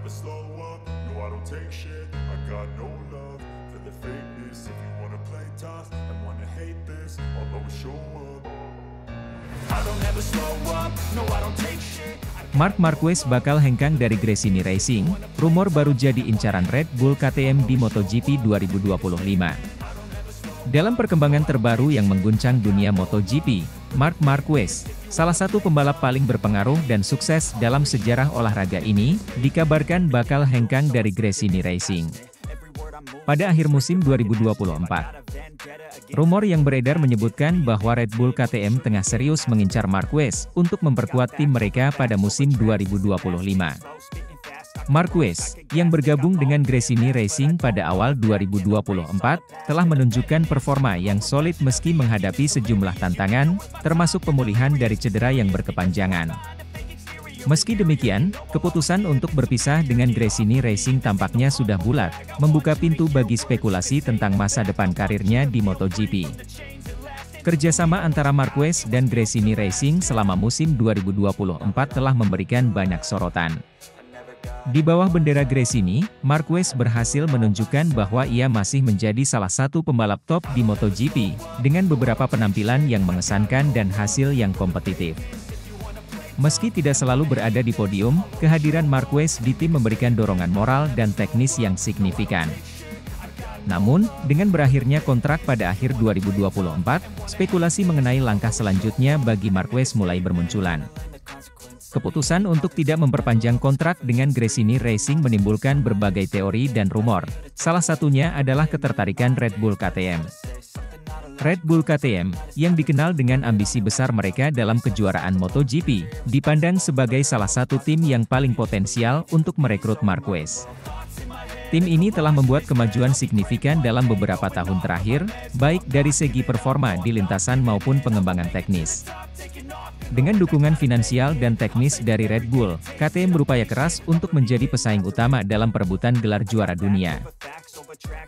slow up, no I don't take shit. I got no love for the fakeness. If you wanna play tough and wanna hate this, I'll always show up. I don't ever slow up, no I don't take shit. Marc Marquez bakal hengkang dari Gresini Racing, rumor baru jadi incaran Red Bull KTM di MotoGP 2025. Dalam perkembangan terbaru yang mengguncang dunia MotoGP, Marc Marquez, salah satu pembalap paling berpengaruh dan sukses dalam sejarah olahraga ini, dikabarkan bakal hengkang dari Gresini Racing pada akhir musim 2024. Rumor yang beredar menyebutkan bahwa Red Bull KTM tengah serius mengincar Marquez untuk memperkuat tim mereka pada musim 2025. Marquez, yang bergabung dengan Gresini Racing pada awal 2024, telah menunjukkan performa yang solid meski menghadapi sejumlah tantangan, termasuk pemulihan dari cedera yang berkepanjangan. Meski demikian, keputusan untuk berpisah dengan Gresini Racing tampaknya sudah bulat, membuka pintu bagi spekulasi tentang masa depan karirnya di MotoGP. Kerjasama antara Marquez dan Gresini Racing selama musim 2024 telah memberikan banyak sorotan. Di bawah bendera Gresini, Marquez berhasil menunjukkan bahwa ia masih menjadi salah satu pembalap top di MotoGP, dengan beberapa penampilan yang mengesankan dan hasil yang kompetitif. Meski tidak selalu berada di podium, kehadiran Marquez di tim memberikan dorongan moral dan teknis yang signifikan. Namun, dengan berakhirnya kontrak pada akhir 2024, spekulasi mengenai langkah selanjutnya bagi Marquez mulai bermunculan. Keputusan untuk tidak memperpanjang kontrak dengan Gresini Racing menimbulkan berbagai teori dan rumor. Salah satunya adalah ketertarikan Red Bull KTM. Red Bull KTM, yang dikenal dengan ambisi besar mereka dalam kejuaraan MotoGP, dipandang sebagai salah satu tim yang paling potensial untuk merekrut Marquez. Tim ini telah membuat kemajuan signifikan dalam beberapa tahun terakhir, baik dari segi performa di lintasan maupun pengembangan teknis. Dengan dukungan finansial dan teknis dari Red Bull, KTM berupaya keras untuk menjadi pesaing utama dalam perebutan gelar juara dunia.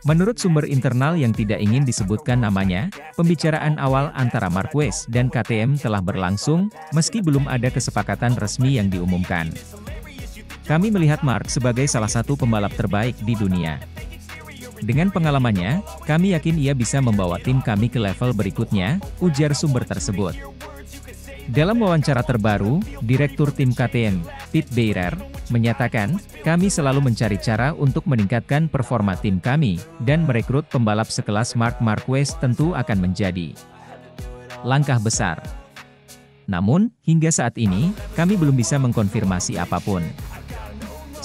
Menurut sumber internal yang tidak ingin disebutkan namanya, pembicaraan awal antara Marquez dan KTM telah berlangsung, meski belum ada kesepakatan resmi yang diumumkan. Kami melihat Marc sebagai salah satu pembalap terbaik di dunia. Dengan pengalamannya, kami yakin ia bisa membawa tim kami ke level berikutnya, ujar sumber tersebut. Dalam wawancara terbaru, Direktur Tim KTM, Pete Beirer, menyatakan, kami selalu mencari cara untuk meningkatkan performa tim kami, dan merekrut pembalap sekelas Marc Marquez tentu akan menjadi langkah besar. Namun, hingga saat ini, kami belum bisa mengkonfirmasi apapun.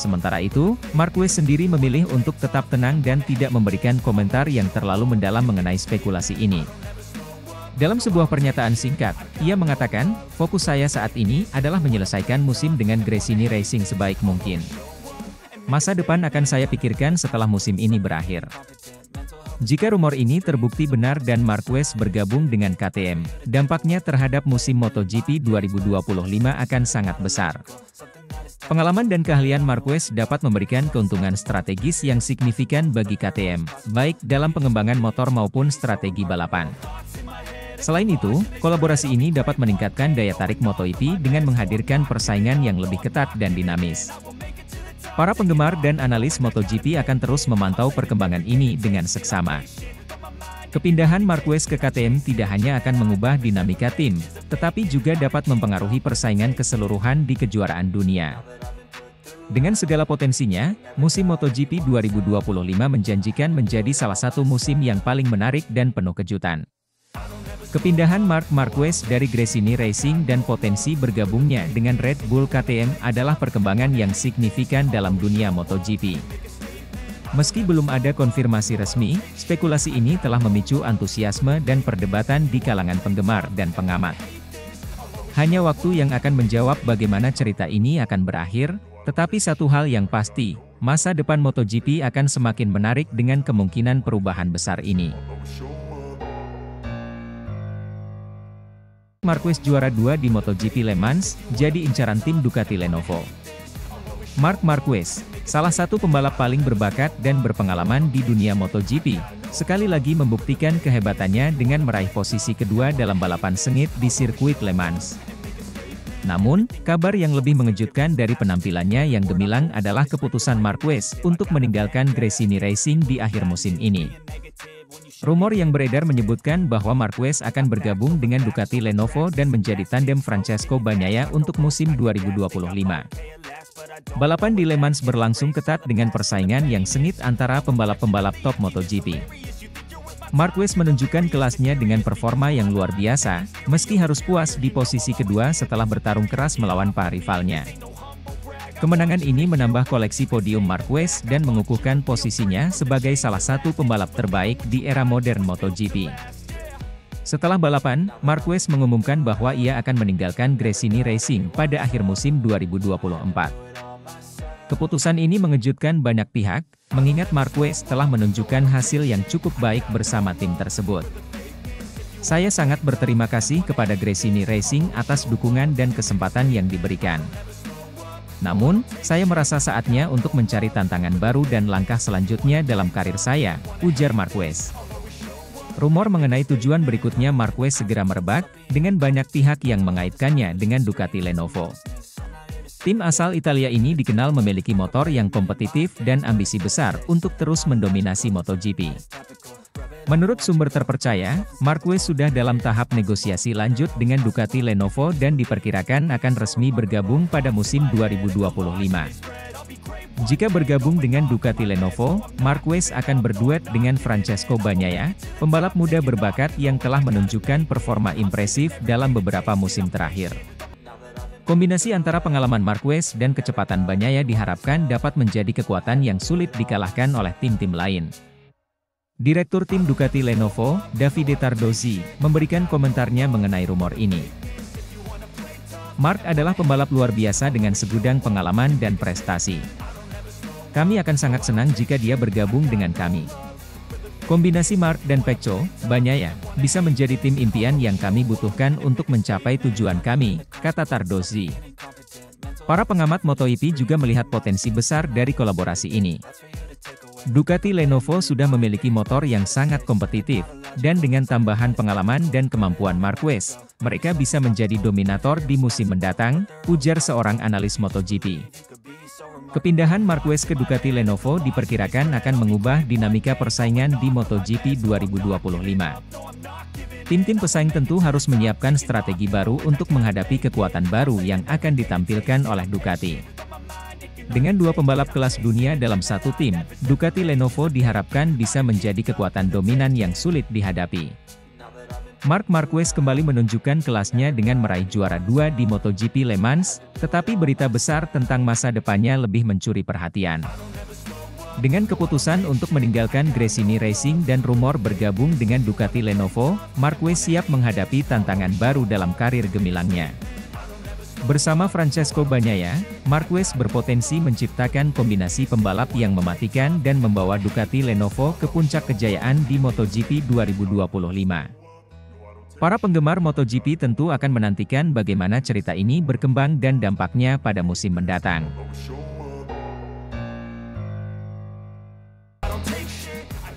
Sementara itu, Marquez sendiri memilih untuk tetap tenang dan tidak memberikan komentar yang terlalu mendalam mengenai spekulasi ini. Dalam sebuah pernyataan singkat, ia mengatakan, fokus saya saat ini adalah menyelesaikan musim dengan Gresini Racing sebaik mungkin. Masa depan akan saya pikirkan setelah musim ini berakhir. Jika rumor ini terbukti benar dan Marquez bergabung dengan KTM, dampaknya terhadap musim MotoGP 2025 akan sangat besar. Pengalaman dan keahlian Marquez dapat memberikan keuntungan strategis yang signifikan bagi KTM, baik dalam pengembangan motor maupun strategi balapan. Selain itu, kolaborasi ini dapat meningkatkan daya tarik MotoGP dengan menghadirkan persaingan yang lebih ketat dan dinamis. Para penggemar dan analis MotoGP akan terus memantau perkembangan ini dengan seksama. Kepindahan Marquez ke KTM tidak hanya akan mengubah dinamika tim, tetapi juga dapat mempengaruhi persaingan keseluruhan di kejuaraan dunia. Dengan segala potensinya, musim MotoGP 2025 menjanjikan menjadi salah satu musim yang paling menarik dan penuh kejutan. Kepindahan Marc Marquez dari Gresini Racing dan potensi bergabungnya dengan Red Bull KTM adalah perkembangan yang signifikan dalam dunia MotoGP. Meski belum ada konfirmasi resmi, spekulasi ini telah memicu antusiasme dan perdebatan di kalangan penggemar dan pengamat. Hanya waktu yang akan menjawab bagaimana cerita ini akan berakhir, tetapi satu hal yang pasti, masa depan MotoGP akan semakin menarik dengan kemungkinan perubahan besar ini. Marquez juara 2 di MotoGP Le Mans, jadi incaran tim Ducati Lenovo. Marc Marquez, salah satu pembalap paling berbakat dan berpengalaman di dunia MotoGP, sekali lagi membuktikan kehebatannya dengan meraih posisi kedua dalam balapan sengit di sirkuit Le Mans. Namun, kabar yang lebih mengejutkan dari penampilannya yang gemilang adalah keputusan Marquez untuk meninggalkan Gresini Racing di akhir musim ini. Rumor yang beredar menyebutkan bahwa Marquez akan bergabung dengan Ducati Lenovo dan menjadi tandem Francesco Bagnaia untuk musim 2025. Balapan di Le Mans berlangsung ketat dengan persaingan yang sengit antara pembalap-pembalap top MotoGP. Marquez menunjukkan kelasnya dengan performa yang luar biasa, meski harus puas di posisi kedua setelah bertarung keras melawan para rivalnya. Kemenangan ini menambah koleksi podium Marquez dan mengukuhkan posisinya sebagai salah satu pembalap terbaik di era modern MotoGP. Setelah balapan, Marquez mengumumkan bahwa ia akan meninggalkan Gresini Racing pada akhir musim 2024. Keputusan ini mengejutkan banyak pihak, mengingat Marquez telah menunjukkan hasil yang cukup baik bersama tim tersebut. Saya sangat berterima kasih kepada Gresini Racing atas dukungan dan kesempatan yang diberikan. Namun, saya merasa saatnya untuk mencari tantangan baru dan langkah selanjutnya dalam karir saya, ujar Marquez. Rumor mengenai tujuan berikutnya Marquez segera merebak, dengan banyak pihak yang mengaitkannya dengan Ducati Lenovo. Tim asal Italia ini dikenal memiliki motor yang kompetitif dan ambisi besar untuk terus mendominasi MotoGP. Menurut sumber terpercaya, Marquez sudah dalam tahap negosiasi lanjut dengan Ducati Lenovo dan diperkirakan akan resmi bergabung pada musim 2025. Jika bergabung dengan Ducati Lenovo, Marquez akan berduet dengan Francesco Bagnaia, pembalap muda berbakat yang telah menunjukkan performa impresif dalam beberapa musim terakhir. Kombinasi antara pengalaman Marquez dan kecepatan Bagnaia diharapkan dapat menjadi kekuatan yang sulit dikalahkan oleh tim-tim lain. Direktur tim Ducati Lenovo, Davide Tardozzi, memberikan komentarnya mengenai rumor ini. Mark adalah pembalap luar biasa dengan segudang pengalaman dan prestasi. Kami akan sangat senang jika dia bergabung dengan kami. Kombinasi Mark dan Pecco, Bagnaia, bisa menjadi tim impian yang kami butuhkan untuk mencapai tujuan kami, kata Tardozzi. Para pengamat MotoGP juga melihat potensi besar dari kolaborasi ini. Ducati Lenovo sudah memiliki motor yang sangat kompetitif, dan dengan tambahan pengalaman dan kemampuan Marquez, mereka bisa menjadi dominator di musim mendatang, ujar seorang analis MotoGP. Kepindahan Marquez ke Ducati Lenovo diperkirakan akan mengubah dinamika persaingan di MotoGP 2025. Tim-tim pesaing tentu harus menyiapkan strategi baru untuk menghadapi kekuatan baru yang akan ditampilkan oleh Ducati. Dengan dua pembalap kelas dunia dalam satu tim, Ducati Lenovo diharapkan bisa menjadi kekuatan dominan yang sulit dihadapi. Marc Marquez kembali menunjukkan kelasnya dengan meraih juara 2 di MotoGP Le Mans, tetapi berita besar tentang masa depannya lebih mencuri perhatian. Dengan keputusan untuk meninggalkan Gresini Racing dan rumor bergabung dengan Ducati Lenovo, Marquez siap menghadapi tantangan baru dalam karir gemilangnya. Bersama Francesco Bagnaia, Marquez berpotensi menciptakan kombinasi pembalap yang mematikan dan membawa Ducati Lenovo ke puncak kejayaan di MotoGP 2025. Para penggemar MotoGP tentu akan menantikan bagaimana cerita ini berkembang dan dampaknya pada musim mendatang.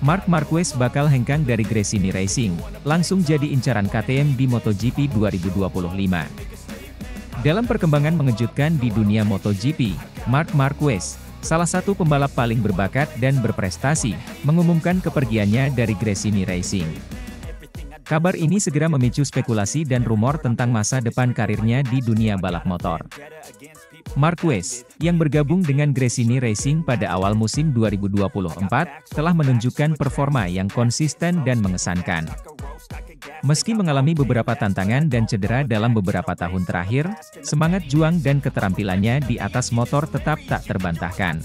Marc Marquez bakal hengkang dari Gresini Racing, langsung jadi incaran KTM di MotoGP 2025. Dalam perkembangan mengejutkan di dunia MotoGP, Marc Marquez, salah satu pembalap paling berbakat dan berprestasi, mengumumkan kepergiannya dari Gresini Racing. Kabar ini segera memicu spekulasi dan rumor tentang masa depan karirnya di dunia balap motor. Marquez, yang bergabung dengan Gresini Racing pada awal musim 2024, telah menunjukkan performa yang konsisten dan mengesankan. Meski mengalami beberapa tantangan dan cedera dalam beberapa tahun terakhir, semangat juang dan keterampilannya di atas motor tetap tak terbantahkan.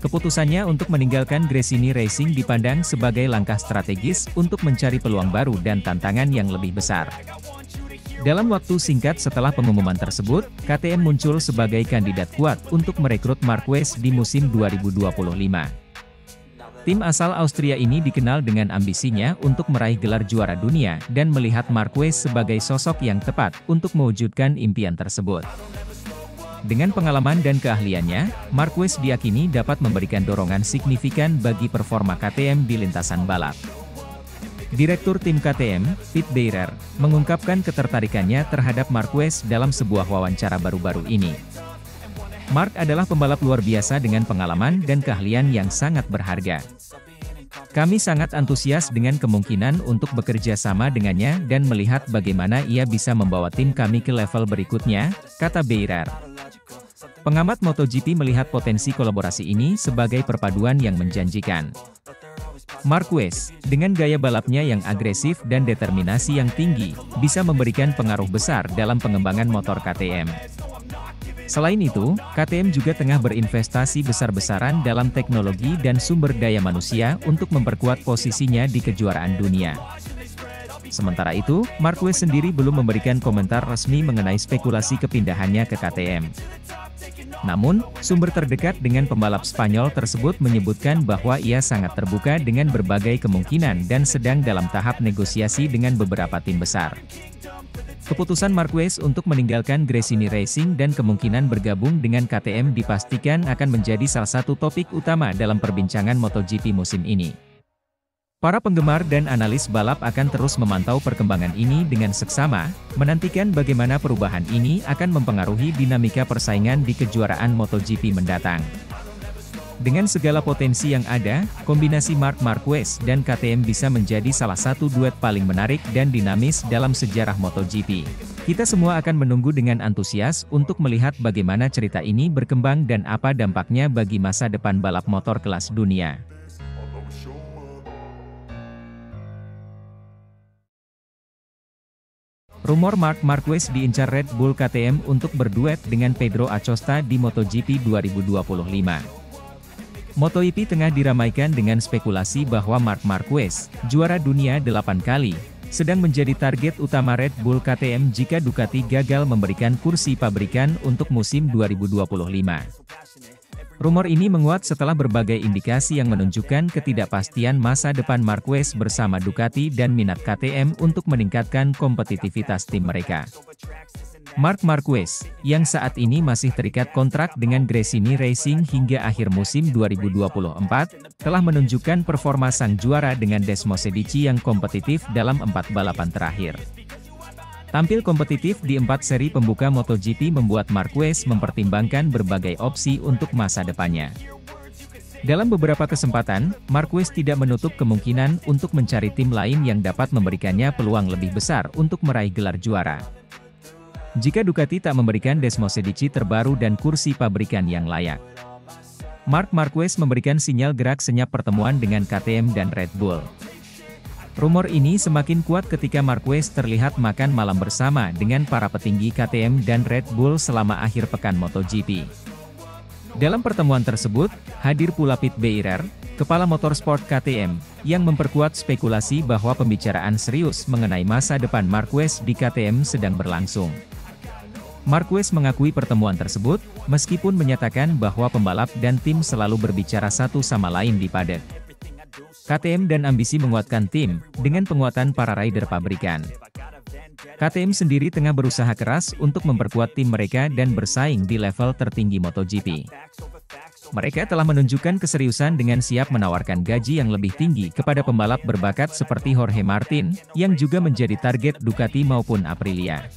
Keputusannya untuk meninggalkan Gresini Racing dipandang sebagai langkah strategis untuk mencari peluang baru dan tantangan yang lebih besar. Dalam waktu singkat setelah pengumuman tersebut, KTM muncul sebagai kandidat kuat untuk merekrut Marquez di musim 2025. Tim asal Austria ini dikenal dengan ambisinya untuk meraih gelar juara dunia dan melihat Marquez sebagai sosok yang tepat untuk mewujudkan impian tersebut. Dengan pengalaman dan keahliannya, Marquez diyakini dapat memberikan dorongan signifikan bagi performa KTM di lintasan balap. Direktur tim KTM, Pete Beirer, mengungkapkan ketertarikannya terhadap Marquez dalam sebuah wawancara baru-baru ini. Mark adalah pembalap luar biasa dengan pengalaman dan keahlian yang sangat berharga. Kami sangat antusias dengan kemungkinan untuk bekerja sama dengannya dan melihat bagaimana ia bisa membawa tim kami ke level berikutnya, kata Beirer. Pengamat MotoGP melihat potensi kolaborasi ini sebagai perpaduan yang menjanjikan. Marquez, dengan gaya balapnya yang agresif dan determinasi yang tinggi, bisa memberikan pengaruh besar dalam pengembangan motor KTM. Selain itu, KTM juga tengah berinvestasi besar-besaran dalam teknologi dan sumber daya manusia untuk memperkuat posisinya di kejuaraan dunia. Sementara itu, Marquez sendiri belum memberikan komentar resmi mengenai spekulasi kepindahannya ke KTM. Namun, sumber terdekat dengan pembalap Spanyol tersebut menyebutkan bahwa ia sangat terbuka dengan berbagai kemungkinan dan sedang dalam tahap negosiasi dengan beberapa tim besar. Keputusan Marquez untuk meninggalkan Gresini Racing dan kemungkinan bergabung dengan KTM dipastikan akan menjadi salah satu topik utama dalam perbincangan MotoGP musim ini. Para penggemar dan analis balap akan terus memantau perkembangan ini dengan seksama, menantikan bagaimana perubahan ini akan mempengaruhi dinamika persaingan di kejuaraan MotoGP mendatang. Dengan segala potensi yang ada, kombinasi Marc Marquez dan KTM bisa menjadi salah satu duet paling menarik dan dinamis dalam sejarah MotoGP. Kita semua akan menunggu dengan antusias untuk melihat bagaimana cerita ini berkembang dan apa dampaknya bagi masa depan balap motor kelas dunia. Rumor Marc Marquez diincar Red Bull KTM untuk berduet dengan Pedro Acosta di MotoGP 2025. MotoGP tengah diramaikan dengan spekulasi bahwa Marc Marquez, juara dunia 8 kali, sedang menjadi target utama Red Bull KTM jika Ducati gagal memberikan kursi pabrikan untuk musim 2025. Rumor ini menguat setelah berbagai indikasi yang menunjukkan ketidakpastian masa depan Marquez bersama Ducati dan minat KTM untuk meningkatkan kompetitivitas tim mereka. Marc Marquez, yang saat ini masih terikat kontrak dengan Gresini Racing hingga akhir musim 2024, telah menunjukkan performa sang juara dengan Desmosedici yang kompetitif dalam 4 balapan terakhir. Tampil kompetitif di 4 seri pembuka MotoGP membuat Marquez mempertimbangkan berbagai opsi untuk masa depannya. Dalam beberapa kesempatan, Marquez tidak menutup kemungkinan untuk mencari tim lain yang dapat memberikannya peluang lebih besar untuk meraih gelar juara. Jika Ducati tak memberikan Desmosedici terbaru dan kursi pabrikan yang layak, Marc Marquez memberikan sinyal gerak senyap pertemuan dengan KTM dan Red Bull. Rumor ini semakin kuat ketika Marquez terlihat makan malam bersama dengan para petinggi KTM dan Red Bull selama akhir pekan MotoGP. Dalam pertemuan tersebut, hadir pula Pete Beirer, kepala motorsport KTM, yang memperkuat spekulasi bahwa pembicaraan serius mengenai masa depan Marquez di KTM sedang berlangsung. Marquez mengakui pertemuan tersebut, meskipun menyatakan bahwa pembalap dan tim selalu berbicara satu sama lain di paddock. KTM dan ambisi menguatkan tim, dengan penguatan para rider pabrikan. KTM sendiri tengah berusaha keras untuk memperkuat tim mereka dan bersaing di level tertinggi MotoGP. Mereka telah menunjukkan keseriusan dengan siap menawarkan gaji yang lebih tinggi kepada pembalap berbakat seperti Jorge Martin, yang juga menjadi target Ducati maupun Aprilia.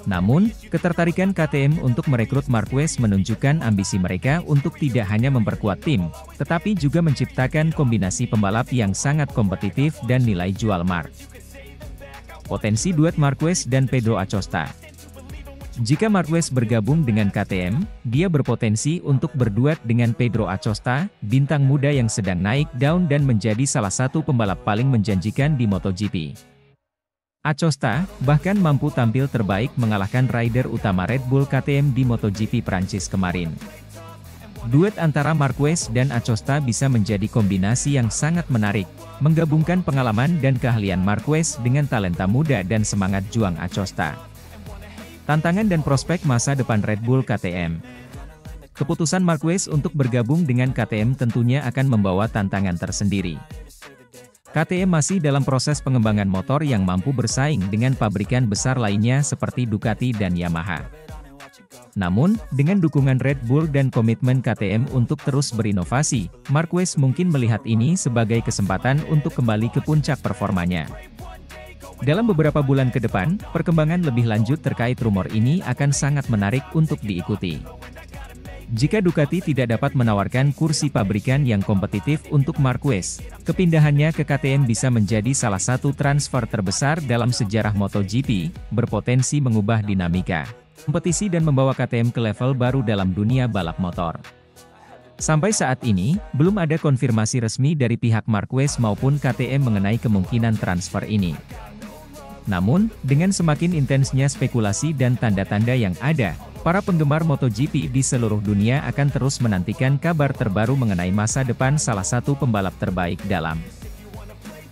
Namun, ketertarikan KTM untuk merekrut Marquez menunjukkan ambisi mereka untuk tidak hanya memperkuat tim, tetapi juga menciptakan kombinasi pembalap yang sangat kompetitif dan nilai jual Marc. Potensi duet Marquez dan Pedro Acosta. Jika Marquez bergabung dengan KTM, dia berpotensi untuk berduet dengan Pedro Acosta, bintang muda yang sedang naik daun dan menjadi salah satu pembalap paling menjanjikan di MotoGP. Acosta, bahkan mampu tampil terbaik mengalahkan rider utama Red Bull KTM di MotoGP Prancis kemarin. Duet antara Marquez dan Acosta bisa menjadi kombinasi yang sangat menarik, menggabungkan pengalaman dan keahlian Marquez dengan talenta muda dan semangat juang Acosta. Tantangan dan prospek masa depan Red Bull KTM. Keputusan Marquez untuk bergabung dengan KTM tentunya akan membawa tantangan tersendiri. KTM masih dalam proses pengembangan motor yang mampu bersaing dengan pabrikan besar lainnya seperti Ducati dan Yamaha. Namun, dengan dukungan Red Bull dan komitmen KTM untuk terus berinovasi, Marquez mungkin melihat ini sebagai kesempatan untuk kembali ke puncak performanya. Dalam beberapa bulan ke depan, perkembangan lebih lanjut terkait rumor ini akan sangat menarik untuk diikuti. Jika Ducati tidak dapat menawarkan kursi pabrikan yang kompetitif untuk Marquez, kepindahannya ke KTM bisa menjadi salah satu transfer terbesar dalam sejarah MotoGP, berpotensi mengubah dinamika kompetisi dan membawa KTM ke level baru dalam dunia balap motor. Sampai saat ini, belum ada konfirmasi resmi dari pihak Marquez maupun KTM mengenai kemungkinan transfer ini. Namun, dengan semakin intensnya spekulasi dan tanda-tanda yang ada, para penggemar MotoGP di seluruh dunia akan terus menantikan kabar terbaru mengenai masa depan salah satu pembalap terbaik dalam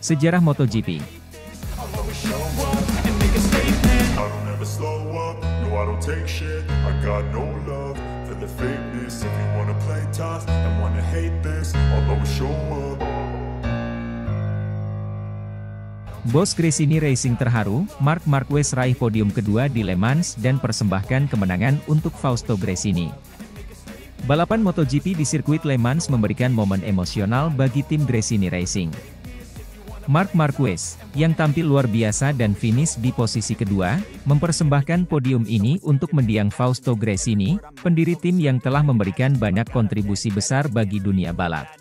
sejarah MotoGP. Bos Gresini Racing terharu, Marc Marquez raih podium kedua di Le Mans dan persembahkan kemenangan untuk Fausto Gresini. Balapan MotoGP di sirkuit Le Mans memberikan momen emosional bagi tim Gresini Racing. Marc Marquez, yang tampil luar biasa dan finish di posisi kedua, mempersembahkan podium ini untuk mendiang Fausto Gresini, pendiri tim yang telah memberikan banyak kontribusi besar bagi dunia balap.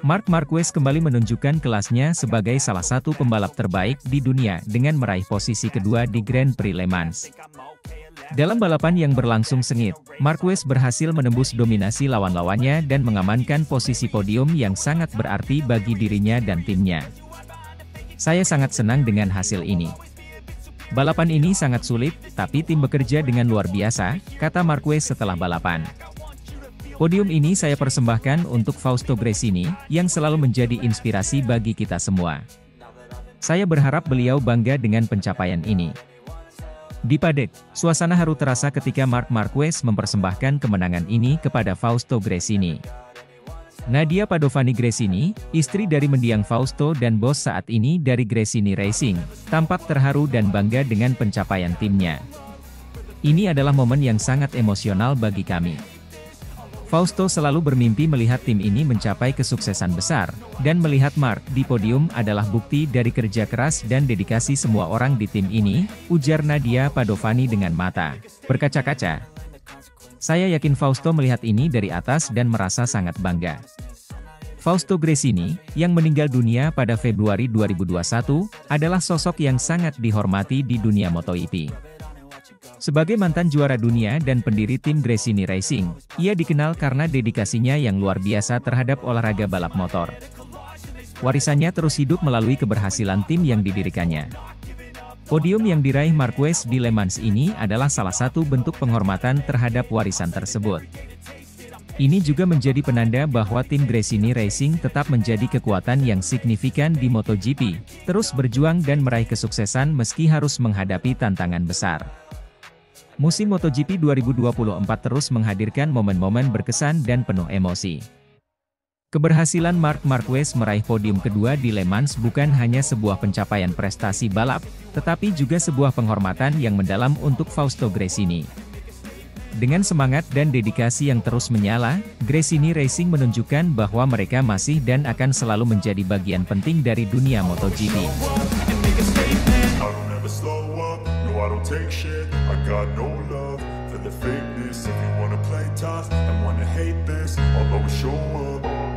Marc Marquez kembali menunjukkan kelasnya sebagai salah satu pembalap terbaik di dunia dengan meraih posisi kedua di Grand Prix Le Mans. Dalam balapan yang berlangsung sengit, Marquez berhasil menembus dominasi lawan-lawannya dan mengamankan posisi podium yang sangat berarti bagi dirinya dan timnya. Saya sangat senang dengan hasil ini. Balapan ini sangat sulit, tapi tim bekerja dengan luar biasa, kata Marquez setelah balapan. Podium ini saya persembahkan untuk Fausto Gresini, yang selalu menjadi inspirasi bagi kita semua. Saya berharap beliau bangga dengan pencapaian ini. Di paddock, suasana haru terasa ketika Marc Marquez mempersembahkan kemenangan ini kepada Fausto Gresini. Nadia Padovani Gresini, istri dari mendiang Fausto dan bos saat ini dari Gresini Racing, tampak terharu dan bangga dengan pencapaian timnya. Ini adalah momen yang sangat emosional bagi kami. Fausto selalu bermimpi melihat tim ini mencapai kesuksesan besar, dan melihat Marc di podium adalah bukti dari kerja keras dan dedikasi semua orang di tim ini, ujar Nadia Padovani dengan mata berkaca-kaca. Saya yakin Fausto melihat ini dari atas dan merasa sangat bangga. Fausto Gresini, yang meninggal dunia pada Februari 2021, adalah sosok yang sangat dihormati di dunia MotoGP. Sebagai mantan juara dunia dan pendiri tim Gresini Racing, ia dikenal karena dedikasinya yang luar biasa terhadap olahraga balap motor. Warisannya terus hidup melalui keberhasilan tim yang didirikannya. Podium yang diraih Marquez di Le Mans ini adalah salah satu bentuk penghormatan terhadap warisan tersebut. Ini juga menjadi penanda bahwa tim Gresini Racing tetap menjadi kekuatan yang signifikan di MotoGP, terus berjuang dan meraih kesuksesan meski harus menghadapi tantangan besar. Musim MotoGP 2024 terus menghadirkan momen-momen berkesan dan penuh emosi. Keberhasilan Marc Marquez meraih podium kedua di Le Mans bukan hanya sebuah pencapaian prestasi balap, tetapi juga sebuah penghormatan yang mendalam untuk Fausto Gresini. Dengan semangat dan dedikasi yang terus menyala, Gresini Racing menunjukkan bahwa mereka masih dan akan selalu menjadi bagian penting dari dunia MotoGP. I don't take shit, I got no love for the fakeness. If you wanna play tough and wanna hate this, I'll always show up.